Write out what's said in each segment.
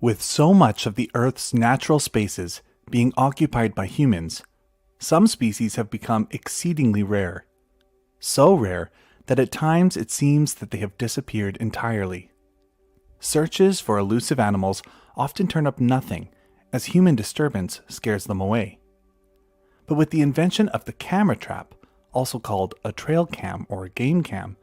With so much of the Earth's natural spaces being occupied by humans, some species have become exceedingly rare. So rare that at times it seems that they have disappeared entirely. Searches for elusive animals often turn up nothing, as human disturbance scares them away. But with the invention of the camera trap, also called a trail cam or a game cam,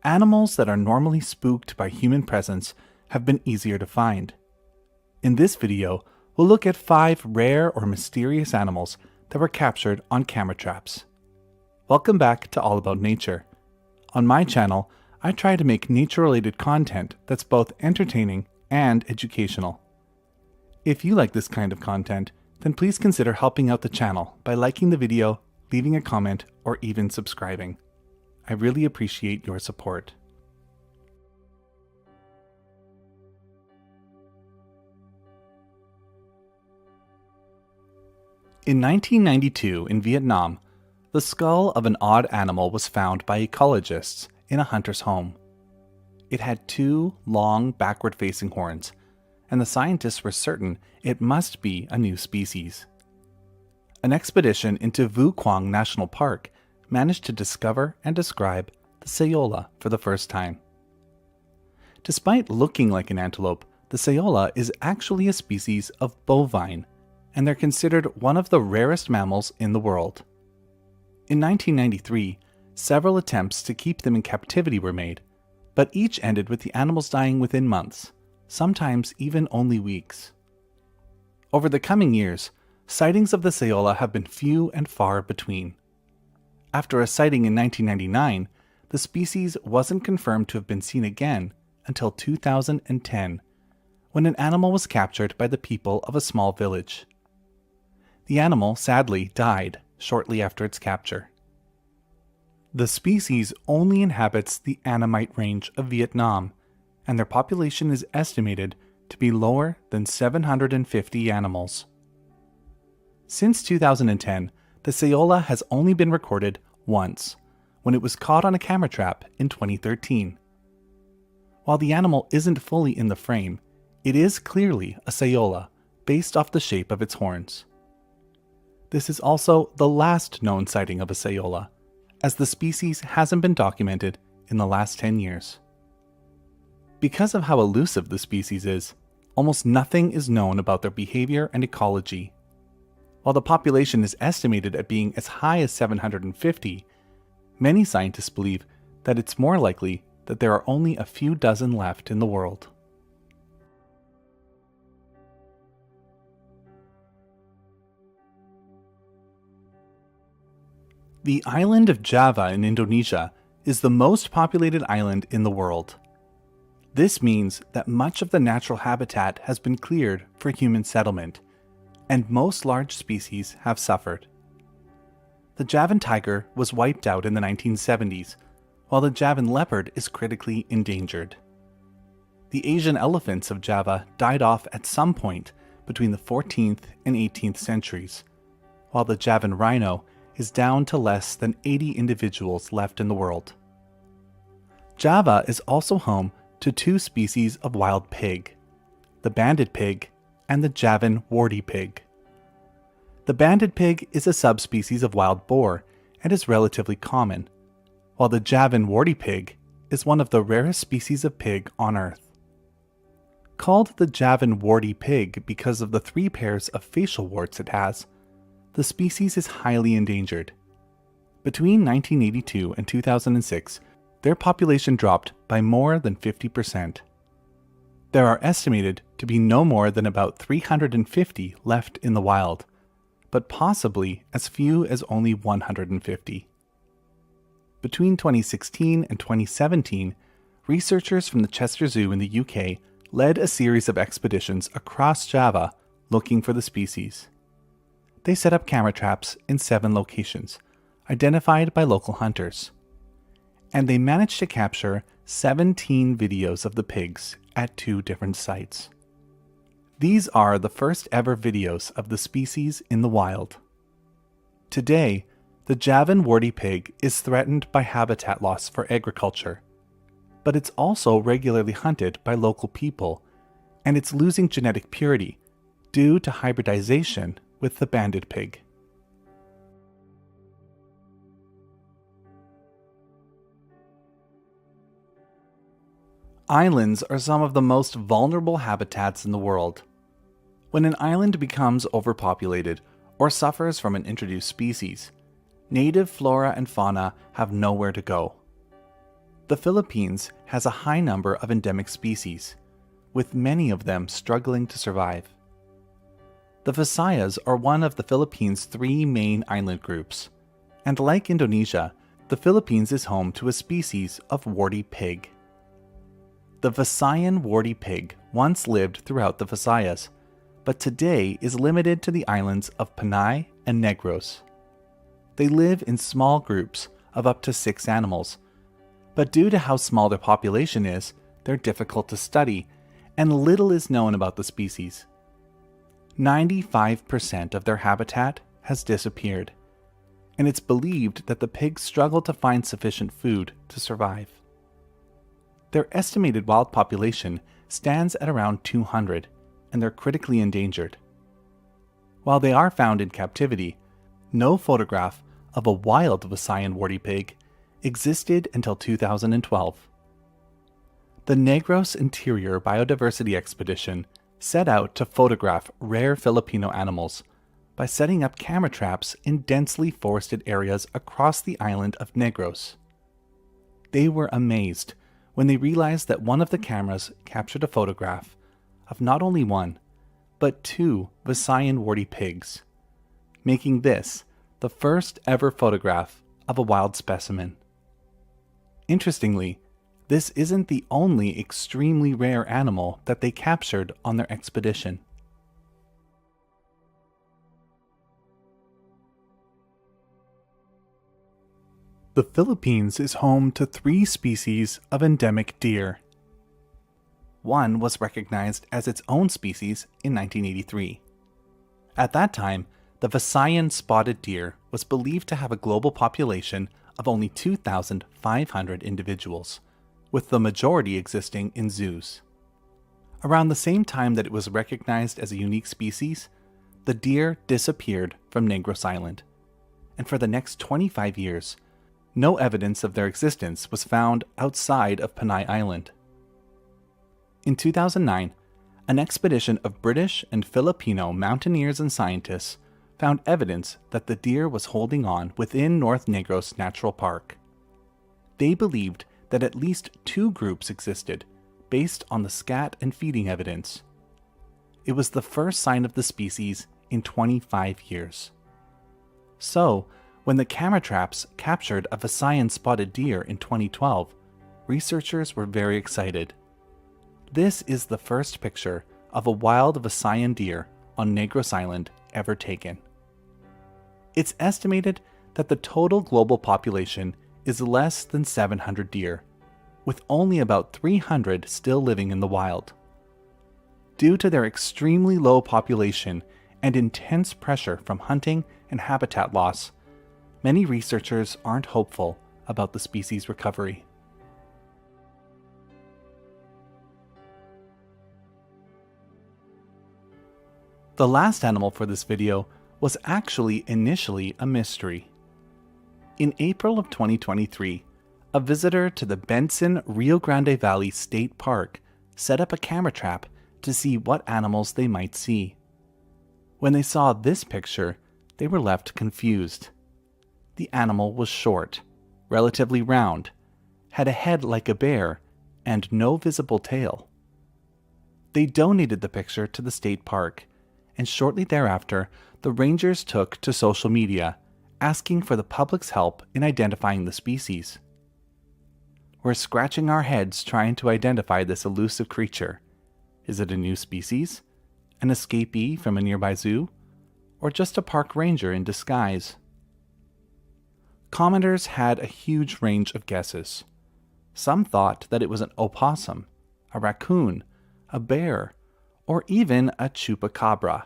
animals that are normally spooked by human presence have been easier to find. In this video, we'll look at 5 rare or mysterious animals that were captured on camera traps. Welcome back to All About Nature. On my channel, I try to make nature-related content that's both entertaining and educational. If you like this kind of content, then please consider helping out the channel by liking the video, leaving a comment, or even subscribing. I really appreciate your support. In 1992 in Vietnam, the skull of an odd animal was found by ecologists in a hunter's home. It had 2 long backward-facing horns, and the scientists were certain it must be a new species. An expedition into Vu Quang National Park managed to discover and describe the Saola for the first time. Despite looking like an antelope, the Saola is actually a species of bovine, and they're considered one of the rarest mammals in the world. In 1993, several attempts to keep them in captivity were made, but each ended with the animals dying within months, sometimes even only weeks. Over the coming years, sightings of the Saola have been few and far between. After a sighting in 1999, the species wasn't confirmed to have been seen again until 2010, when an animal was captured by the people of a small village. The animal sadly died shortly after its capture. The species only inhabits the Annamite range of Vietnam, and their population is estimated to be lower than 750 animals. Since 2010, the Saola has only been recorded once, when it was caught on a camera trap in 2013. While the animal isn't fully in the frame, it is clearly a Saola based off the shape of its horns. This is also the last known sighting of a Saola, as the species hasn't been documented in the last 10 years. Because of how elusive the species is, almost nothing is known about their behavior and ecology. While the population is estimated at being as high as 750, many scientists believe that it's more likely that there are only a few dozen left in the world. The island of Java in Indonesia is the most populated island in the world. This means that much of the natural habitat has been cleared for human settlement, and most large species have suffered. The Javan tiger was wiped out in the 1970s, while the Javan leopard is critically endangered. The Asian elephants of Java died off at some point between the 14th and 18th centuries, while the Javan rhino is down to less than 80 individuals left in the world. Java is also home to 2 species of wild pig, the banded pig and the Javan warty pig. The banded pig is a subspecies of wild boar and is relatively common, while the Javan warty pig is one of the rarest species of pig on Earth. Called the Javan warty pig because of the 3 pairs of facial warts it has, the species is highly endangered. Between 1982 and 2006, their population dropped by more than 50%. There are estimated to be no more than about 350 left in the wild, but possibly as few as only 150. Between 2016 and 2017, researchers from the Chester Zoo in the UK led a series of expeditions across Java looking for the species. They set up camera traps in 7 locations, identified by local hunters. And they managed to capture 17 videos of the pigs at 2 different sites. These are the first ever videos of the species in the wild. Today, the Javan warty pig is threatened by habitat loss for agriculture, but it's also regularly hunted by local people, and it's losing genetic purity due to hybridization with the banded pig. Islands are some of the most vulnerable habitats in the world. When an island becomes overpopulated or suffers from an introduced species, native flora and fauna have nowhere to go. The Philippines has a high number of endemic species, with many of them struggling to survive. The Visayas are one of the Philippines' 3 main island groups, and like Indonesia, the Philippines is home to a species of warty pig. The Visayan warty pig once lived throughout the Visayas, but today is limited to the islands of Panay and Negros. They live in small groups of up to 6 animals, but due to how small their population is, they're difficult to study, and little is known about the species. 95% of their habitat has disappeared, and it's believed that the pigs struggle to find sufficient food to survive. Their estimated wild population stands at around 200, and they're critically endangered. While they are found in captivity, no photograph of a wild Visayan warty pig existed until 2012. The Negros Interior Biodiversity Expedition set out to photograph rare Filipino animals by setting up camera traps in densely forested areas across the island of Negros. They were amazed when they realized that one of the cameras captured a photograph of not only one, but 2 Visayan warty pigs, making this the first ever photograph of a wild specimen. Interestingly, this isn't the only extremely rare animal that they captured on their expedition. The Philippines is home to 3 species of endemic deer. One was recognized as its own species in 1983. At that time, the Visayan spotted deer was believed to have a global population of only 2,500 individuals, with the majority existing in zoos. Around the same time that it was recognized as a unique species, the deer disappeared from Negros Island, and for the next 25 years, no evidence of their existence was found outside of Panay Island. In 2009, an expedition of British and Filipino mountaineers and scientists found evidence that the deer was holding on within North Negros Natural Park. They believed that at least 2 groups existed based on the scat and feeding evidence. It was the first sign of the species in 25 years. So, when the camera traps captured a Visayan spotted deer in 2012, researchers were very excited. This is the first picture of a wild Visayan deer on Negros Island ever taken. It's estimated that the total global population is less than 700 deer, with only about 300 still living in the wild. Due to their extremely low population and intense pressure from hunting and habitat loss, many researchers aren't hopeful about the species' recovery. The last animal for this video was actually initially a mystery. In April of 2023, a visitor to the Benson Rio Grande Valley State Park set up a camera trap to see what animals they might see. When they saw this picture, they were left confused. The animal was short, relatively round, had a head like a bear, and no visible tail. They donated the picture to the state park, and shortly thereafter, the rangers took to social media, asking for the public's help in identifying the species. We're scratching our heads trying to identify this elusive creature. Is it a new species? An escapee from a nearby zoo? Or just a park ranger in disguise? Commenters had a huge range of guesses. Some thought that it was an opossum, a raccoon, a bear, or even a chupacabra.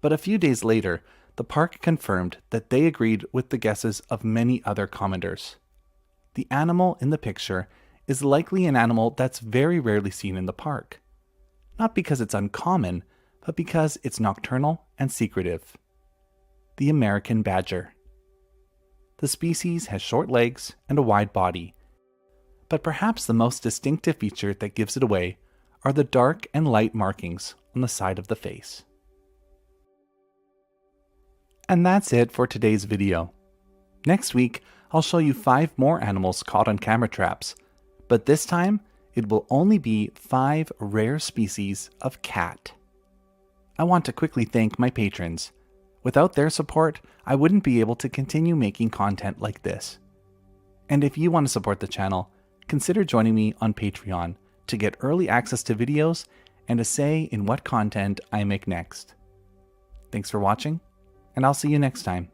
But a few days later, the park confirmed that they agreed with the guesses of many other commenters. The animal in the picture is likely an animal that's very rarely seen in the park. not because it's uncommon, but because it's nocturnal and secretive. The American badger. The species has short legs and a wide body, but perhaps the most distinctive feature that gives it away are the dark and light markings on the side of the face. And that's it for today's video. Next week, I'll show you 5 more animals caught on camera traps, but this time it will only be 5 rare species of cat. I want to quickly thank my patrons. Without their support, I wouldn't be able to continue making content like this. And if you want to support the channel, consider joining me on Patreon to get early access to videos and a say in what content I make next. Thanks for watching, and I'll see you next time.